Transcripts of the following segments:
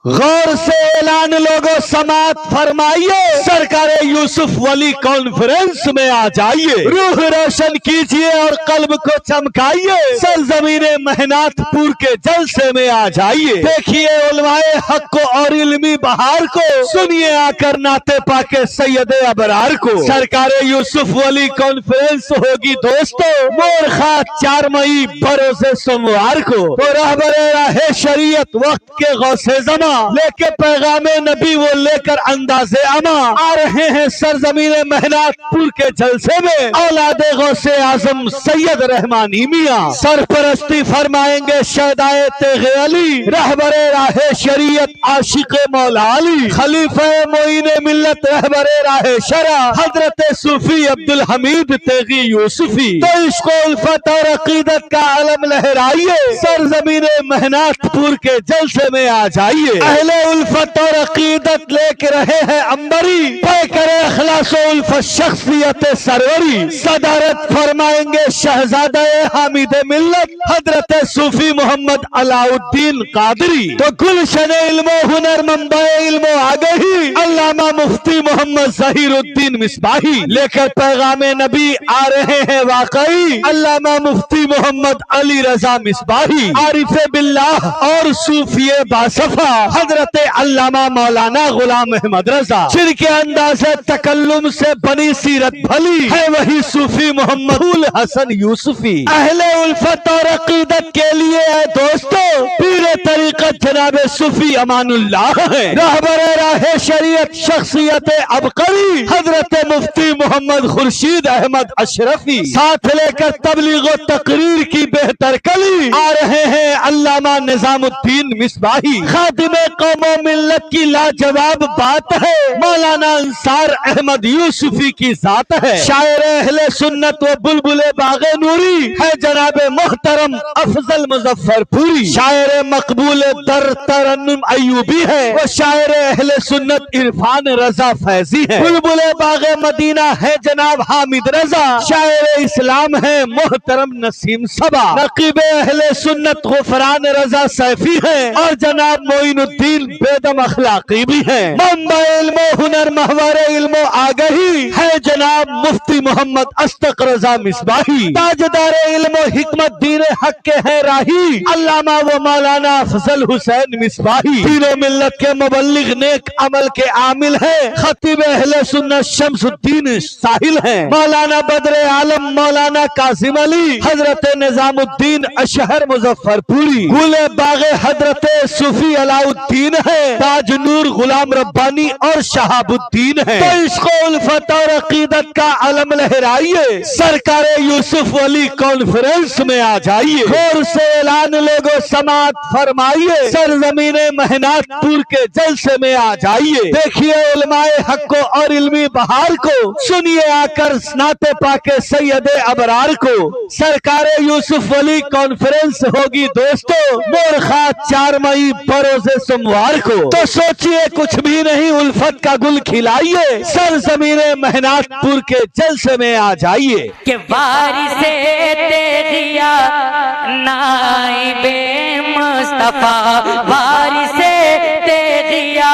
गौर से ऐलान लोगों समात फरमाइए, सरकार यूसुफ वली कॉन्फ्रेंस में आ जाइए। रूह रोशन कीजिए और कल्ब को चमकाइए, सरजमीन मेहनतपुर के जलसे में आ जाइए। देखिए उलमाए हक को और इल्मी बहार को, सुनिए आकर नाते पाके सैयदे अबरार को। सरकार यूसुफ वली कॉन्फ्रेंस होगी दोस्तों मोरखा 4 मई बरोज़े सोमवार को। तो रहबरे राहे शरीयत वक्त के गौसे जमा लेके पैगामे नबी वो लेकर अंदाजे अमा आ रहे हैं सरजमीन मेहनतपुर के जलसे में। औलादे गौसे आजम सैयद रहमानी मियां सरपरस्ती फरमाएंगे शहदाए तेगे अली, रहबरे राहे शरीयत आशिक मौला अली, खलीफा मोइन मिल्लत रहबरे राहे शरा हजरत सूफी अब्दुल हमीद तेगी यूसुफी। तो इसको उल्फत और अकीदत का अलम लहराइए, सरजमीन मेहनतपुर के जलसे में आ जाइए। अहले उल्फत और अकीदत लेके रहे हैं अंबरी, पे करे अखलास उल्फत शख्सियत सरवरी। सदारत फरमाएंगे शहजादा हामिद मिल्लत हजरत सूफी मोहम्मद अलाउद्दीन कादरी। तो गुलशन इल्मो हुनर मंबाए इल्मो आगही अल्लामा मुफ्ती मोहम्मद जहीरुद्दीन मिसबाही लेकर पैगामे नबी आ रहे हैं वाकई अल्लामा मुफ्ती मोहम्मद अली रजा मिसबाही। आरिफे बिल्लाह और सूफिये बासफा हजरत अल्लामा मौलाना गुलाम अहमद रजा, जिनके अंदाज़े तकल्लुम से बनी सीरत भली है वही सूफी मोहम्मद हसन यूसुफी। अहले उल्फत और अकीदत के लिए है दोस्तों पीरे तरीक़त जनाब सूफी अमानुल्लाह है। रहबरे राहे शरीयत शख्सियत अबकरी हजरत मुफ्ती मोहम्मद खुर्शीद अहमद अशरफी, साथ लेकर तबलीग व तकरीर की बेहतर कली आ रहे हैं अल्लामा निजामुद्दीन मिसबाही। खादिमे कौमो मिल्लत की लाजवाब बात है मौलाना अंसार अहमद यूसुफी की जात है। शायर अहले सुन्नत व बुलबुले बागे नूरी है जनाब मोहतरम अफजल मुजफ्फरपुरी। शायर मकबूल दर तरन्नुम अयूबी है वो शायर अहले सुन्नत इरफान रजा फैजी है। बुलबुले बागे मदीना है जनाब हामिद रजा। शायर इस्लाम है मोहतरम नसीम सबा। नकीब अहले सुन्नत गुफरान रजा सैफी है और जनाब मोइनुद्दीन बेदम अखलाकी भी है। मंबा इल्मो हुनर महवर इल्मो आगही है जनाब मुफ्ती मोहम्मद अस्तक रजा मिसबाही। ताजदार इल्मो हिकमत दीन हक के है राही अल्लामा व मौलाना अफजल हुसैन मिसबाही। तीनों मिल्लत के मुबल्लिग नेक अमल के आमिल है खतीब अहले सुन्नत शम्सुद्दीन साहिल है। मौलाना बदर आलम मौलाना कासिम अली हजरत निजामुद्दीन अशहर मुजफ्फरपुरी। गुले बागे हजरत सूफी अलाउद्दीन है। ताज नूर गुलाम रब्बानी और शहाबुद्दीन है। तो इसको उल्फत और अकीदत का अलम लहराइए, सरकार यूसुफ वली कॉन्फ्रेंस में आ जाइए। गौर से ऐलान लोगों समात फरमाइए, सरजमीन मेहनतपुर के जलसे में आ जाइए। देखिए उलमाए हक को और इल्मी बहार को, सुनिए आकर नाते पाके सैयदे अबरार को। सरकार यूसुफ वली कॉन्फ्रेंस होगी दोस्तों मोरखा 4 मई बरोज़े सोमवार को। तो सोचिए कुछ भी नहीं उल्फत का गुल खिलाइए, सरजमीन मेहनतपुर के जलसे में आ जाइए। के वारिसे तेरिया नाइबे मुस्तफा, वारिसे तेरिया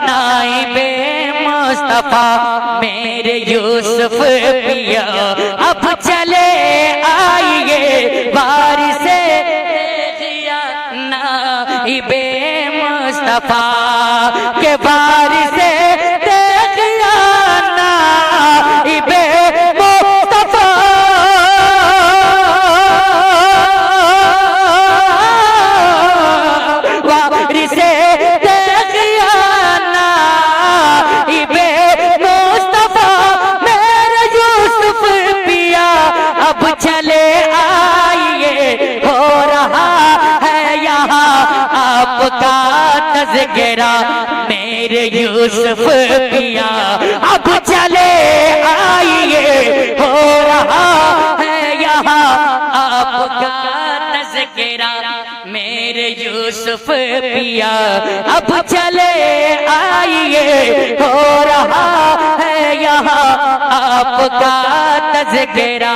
नाइबे मुस्तफा, मेरे यूसुफ पिया अब चले आइए। वारिसे तेरिया नाइबे मुस्तफा के वारिसे तेरिया नाइबे मुस्तफा, वारिसे तेरिया नाइबे मुस्तफा, मेरे यूसुफ पिया अब चले आइए। हो रहा है यहाँ आपका तज़किरा, मेरे यूसुफ पिया अब चले आइए। हो रहा है यहाँ आपका तज़किरा, मेरे यूसुफ पिया अब चले आइए। हो रहा है यहाँ आपका तज़किरा।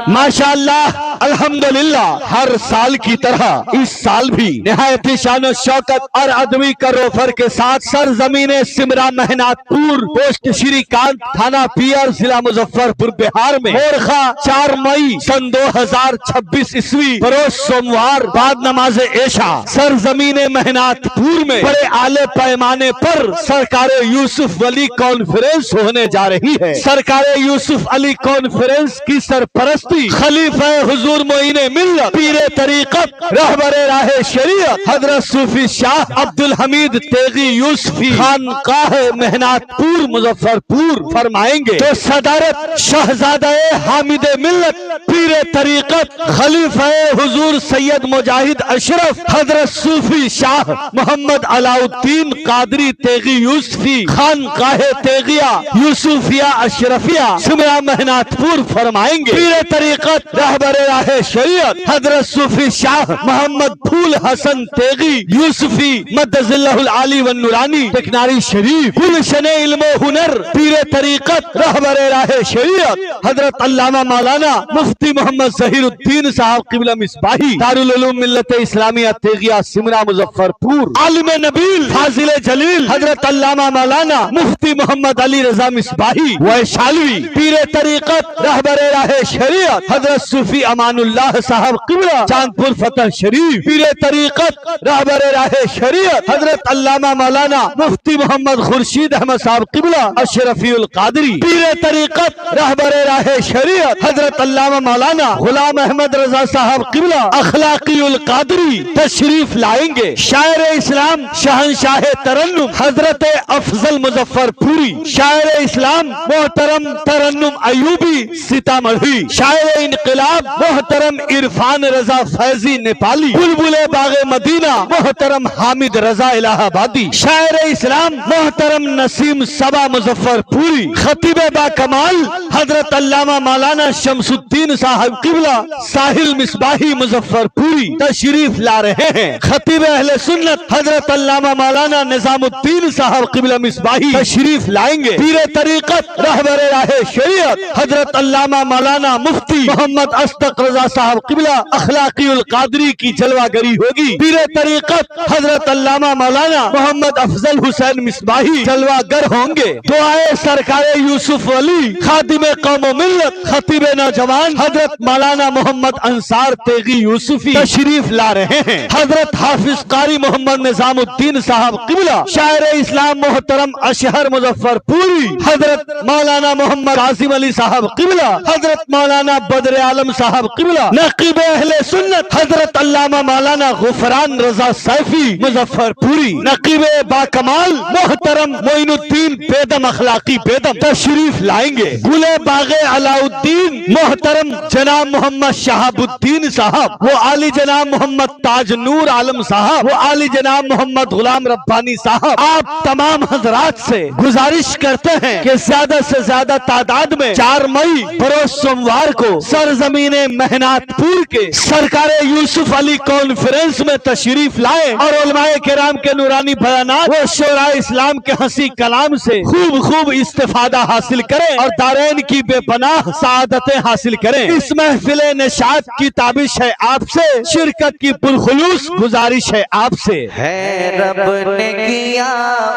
माशाअल्लाह अल्हम्दुलिल्लाह हर साल की तरह इस साल भी निहायत शान शौकत और अदबी करोफर के साथ सरजमीने सिमरा मेहनातपुर पोस्ट श्रीकांत थाना पियर जिला मुजफ्फरपुर बिहार में मोरखा 4 मई सन 2026 ईस्वी बरोज सोमवार बाद नमाज एशा सरजमीने मेहनातपुर में बड़े आले पैमाने पर सरकारे यूसुफ वली कॉन्फ्रेंस होने जा रही है। सरकारे यूसुफ अली कॉन्फ्रेंस की सरपरस्ती खलीफा हुजूर मोइने मिल्लत पीरे तरीकत रहबरे राहे शरीयत हजरत सूफी शाह अब्दुल हमीद तेगी यूसुफी खानकाह मेहनातपुर मुजफ्फरपुर फरमाएंगे। तो सदारत शहजादा हामिद मिल्लत पीरे तरीकत खलीफा हुजूर सैयद मुजाहिद अशरफ हजरत सूफी शाह मोहम्मद अलाउद्दीन कादरी तेगी यूसुफी खानकाह तेगिया यूसुफिया अशरफिया सिमरा मेहनातपुर फरमाएंगे। पीरे तरीकत रहबरे राहे शरीयत हजरत सूफी शाह मोहम्मद फूल हसन तेगी यूसुफी मद्दजिल्लाहुल आली व नूरानी टेकनारी शरीफ गुलशन इल्म हुनर पीरे तरीकत रहबरे राहे शरीयत हजरत अल्लामा मौलाना मुफ्ती मोहम्मद जहीरुद्दीन साहब क़िबला मिसबाही दारुल उलूम मिल्लत इस्लामिया तेगिया सिमरा मुजफ्फरपुर आलिम नबील फाजिल जलील हजरत अल्लामा मौलाना मुफ्ती मोहम्मद अली रजा मिसबाही वैशाली पीरे तरीकत रहबरे राहे शरीयत हजरत सूफी अमानुल्लाह साहब क़िबला चांदपुर फतह शरीफ पीरे तरीकत रहबरे राहे शरीयत हजरत अल्लामा मौलाना मुफ्ती मोहम्मद खुर्शीद अहमद साहब क़िबला अशरफीउल कादरी पीरे तरीकत रहबरे राहे शरीयत हजरत अल्लामा मौलाना गुलाम अहमद रजा साहब क़िबला अखलाकीउल कादरी तशरीफ लाएंगे। शायर इस्लाम शहंशाह तरन्नुम हजरत अफजल मुजफ्फरपुरी शायर इस्लाम मोहतरम तरन्नुम अयूबी सीतामढ़ी शायर इनकलाब मोहतरम इरफान रजा फैजी नेपाली बुलबुले बागे मदीना मोहतरम हामिद रजा इलाहाबादी शायर इस्लाम मोहतरम नसीम सबा मुजफ्फरपुरी खतीबे बा कमाल हजरत अल्लामा मौलाना शमसुद्दीन साहब क़िबला साहिल मिसबाही मुजफ्फरपुरी तशरीफ ला रहे हैं। खतीबे अहले सुन्नत हजरत अल्लामा मौलाना निजामुद्दीन साहब क़िबला मिसबाही तशरीफ लाएंगे। पीरे तरीकत रहबरे राहे शरीयत हजरत अल्लामा मौलाना मुफ्ती मोहम्मद अस्तक रजा साहब क़िबला अखलाकीउल कादरी की जलवागरी होगी। पीरे तरीकत हजरत अल्लामा मौलाना मोहम्मद अफजल हुसैन मिसबाही जलवागर होंगे। दुआए सरकारे यूसुफ वली खादिमे कौम मिल्लत खतीबे नौजवान हजरत मौलाना मोहम्मद अंसार तेगी यूसुफी तशरीफ ला रहे हैं। हजरत हाफिज कारी मोहम्मद निजामुद्दीन साहब क़िबला शायर इस्लाम मोहतरम अशहर मुजफ्फरपुरी हजरत मौलाना मोहम्मद कासिम अली साहब क़िबला हजरत मौलाना बदर आलम साहब क़िबला नकीब अहले सुन्नत हजरत अल्लामा मौलाना गुफरान रजा सैफी मुजफ्फरपुरी नकीब बाकमाल मोहतरम मोइनुद्दीन बेदम अखलाकी बेदम तशरीफ लाएंगे। गुले बागे अलाउद्दीन मोहतरम जनाब मोहम्मद शहाबुद्दीन साहब वो आली जनाब मोहम्मद ताज नूर आलम साहब वो आली जनाब मोहम्मद गुलाम रब्बानी साहब आप तमाम हजरात से गुजारिश करते हैं कि ज्यादा से ज्यादा तादाद में 4 मई बरोज सोमवार को सरजमीने मेहनातपुर के सरकारे यूसुफ अली कॉन्फ्रेंस में तशरीफ लाए और उलमाए किराम के नूरानी बयानात व शोरा इस्लाम के हंसी कलाम से खूब इस्तेफादा हासिल करें और दारैन की बेपनाह सादतें हासिल करें। इस महफिल निशात की ताबिश है आपसे शिरकत की पुरखुलूस गुजारिश है आपसे। है रब ने किया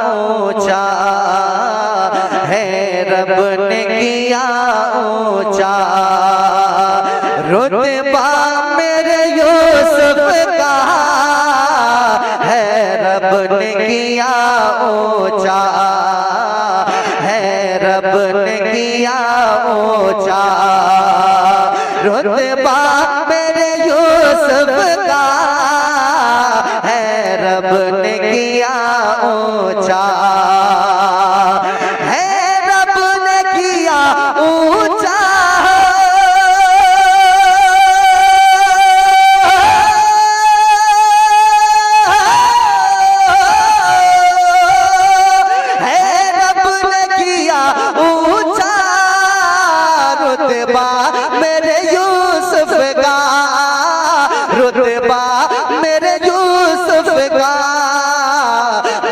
ऊंचा है रब ने किया ऊंचा रुतबा मेरे यूसुफ का है रब ने किया ऊंचा है रब ने किया ऊंचा रुतबा मेरे यूसुफ का है रब ने किया ऊंचा है रब ने किया ऊंचा है रब ने किया ऊंचा रुतबा मेरे यूसुफ का रुतबा मेरे यूसुफ का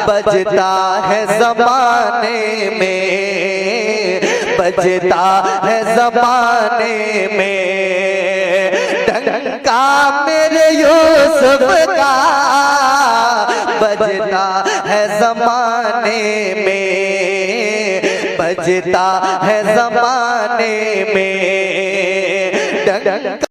बजता है ज़माने में बजता है ज़माने में डंका मेरे यूसुफ का, बजता है ज़माने में, बजता है ज़माने में डंका।